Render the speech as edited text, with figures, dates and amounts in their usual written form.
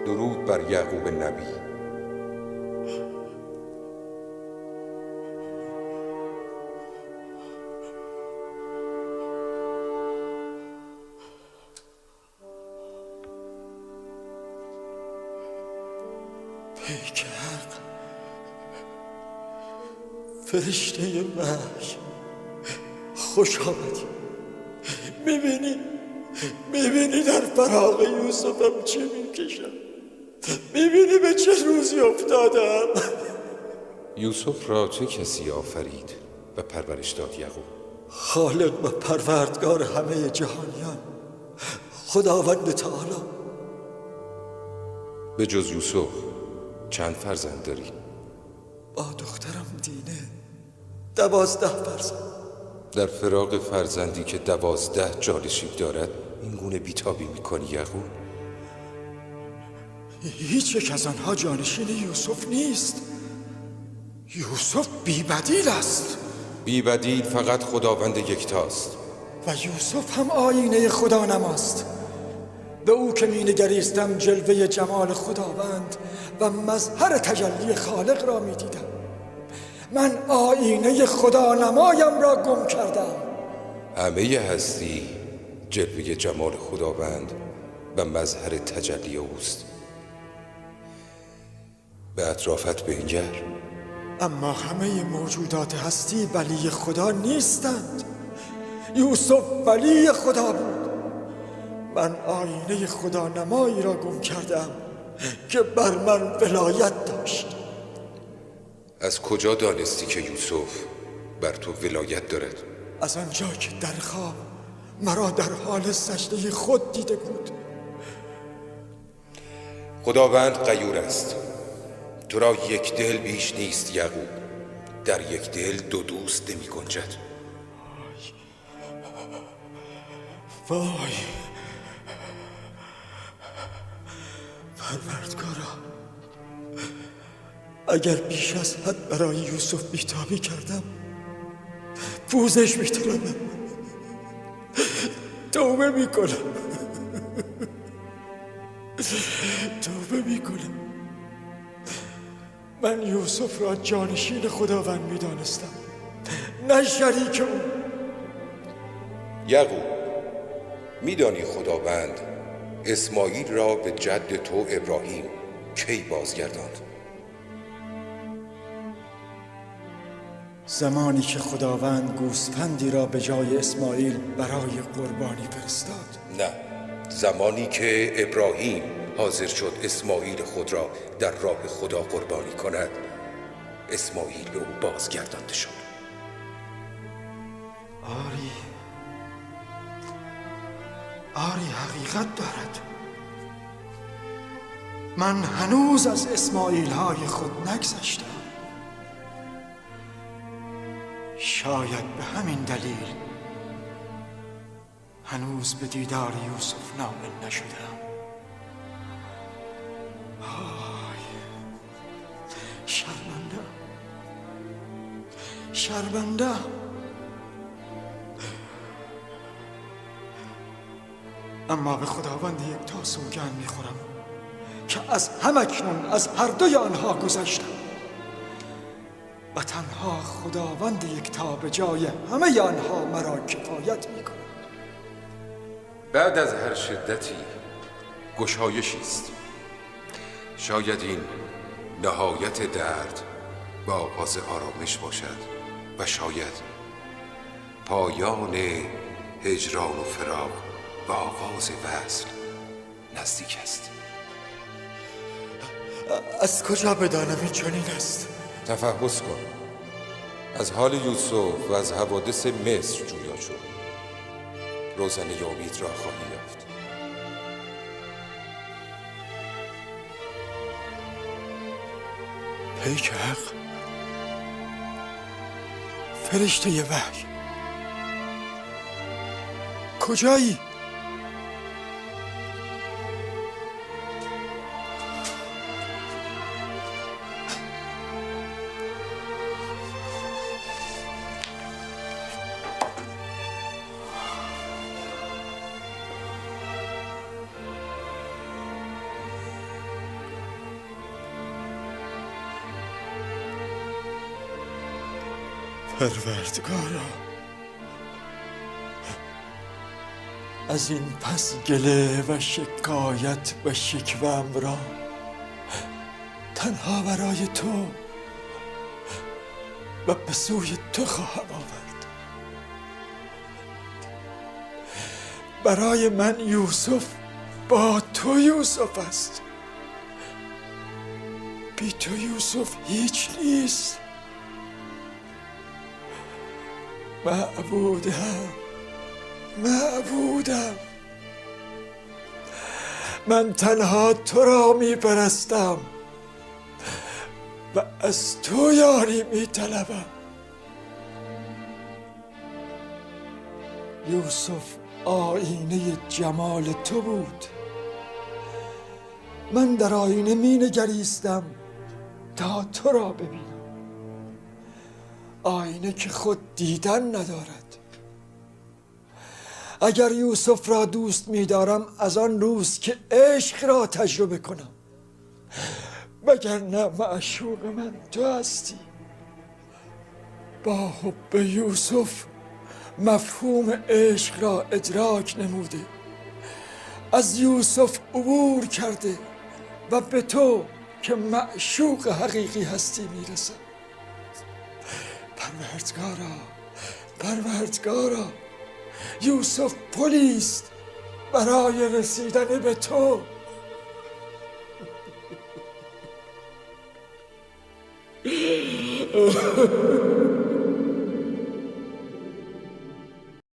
درود بر یعقوب نبی. پیک حق، فرشته وحی، خوش آمدی. میبینی در فراق یوسفم چه میکشم؟ میبینی به چه روزی افتادم؟ یوسف را چه کسی آفرید و پرورش داد یعقوب؟ خالق و پروردگار همه جهانیان، خداوند تعالی. به جز یوسف چند فرزند داری؟ با دخترم دینه 12 فرزند. در فراق فرزندی که 12 جانشین دارد این گونه بیتابی میکنی یعقوب؟ هیچ یک از آنها جانشین یوسف نیست. یوسف بی‌بدیل است. بی‌بدیل فقط خداوند یکتاست. و یوسف هم آینه خدا نماست. به او که می نگریستم جلوه جمال خداوند و مظهر تجلی خالق را می دیدم. من آینه خدا نمایم را گم کردم. همه هستی جلوه جمال خداوند و مظهر تجلی اوست. به اطرافت بنگر. اما همه موجودات هستی ولی خدا نیستند. یوسف ولی خدا بود. من آینه خدا نمایی را گم کردم که بر من ولایت داشت. از کجا دانستی که یوسف بر تو ولایت دارد؟ از آنجا که در خواب مرا در حال سجده خود دیده بود. خداوند غیور است. تو را یک دل بیش نیست یعقوب. در یک دل 2 دوست نمی گنجد. وای پروردگارا، اگر بیش از حد برای یوسف بیتابی کردم پوزش می‌طلبم. توبه میکنم. من یوسف را جانشین خداوند می‌دانستم، نه شریک او. یعقوب، میدانی خداوند اسماعیل را به جد تو ابراهیم کی بازگرداند؟ زمانی که خداوند گوسفندی را به جای اسماعیل برای قربانی فرستاد. نه، زمانی که ابراهیم حاضر شد اسماعیل خود را در راه خدا قربانی کند، اسماعیل به او بازگردانده شد. آری حقیقت دارد. من هنوز از اسماعیل های خود نگذشتم. شاید به همین دلیل هنوز به دیدار یوسف نائل نشدم. شرمنده. اما به خداوند یکتا سوگند میخورم که از همکنون از هر دوی آنها گذشتم و تنها خداوند یکتا به جای همه آنها مرا کفایت میکند. بعد از هر شدتی گشایشی است. شاید این نهایت درد و آغاز آرامش باشد و شاید پایان هجران و فراق و آغاز وصل نزدیک است. از کجا بدانم این چنین است؟ تفحص کن. از حال یوسف و از حوادث مصر جویا شو. روزنه امید را خواهی یافت. پیک حق، فرشته وحی، کجایی؟ پروردگارا، از این پس گله و شکایت و شکوه‌ام را تنها برای تو و به سوی تو خواهم آورد. برای من یوسف با تو یوسف است، بی تو یوسف هیچ نیست. معبودم، من تنها تو را می پرستم و از تو یاری می طلبم. یوسف آینه جمال تو بود، من در آینه می نگریستم تا تو را ببینم. آینه که خود دیدن ندارد. اگر یوسف را دوست می دارم از آن روز که عشق را تجربه کنم، وگرنه معشوق من تو هستی. با حب یوسف مفهوم عشق را ادراک نموده، از یوسف عبور کرده و به تو که معشوق حقیقی هستی میرسم. پروردگارا، یوسف پلیست برای رسیدن به تو.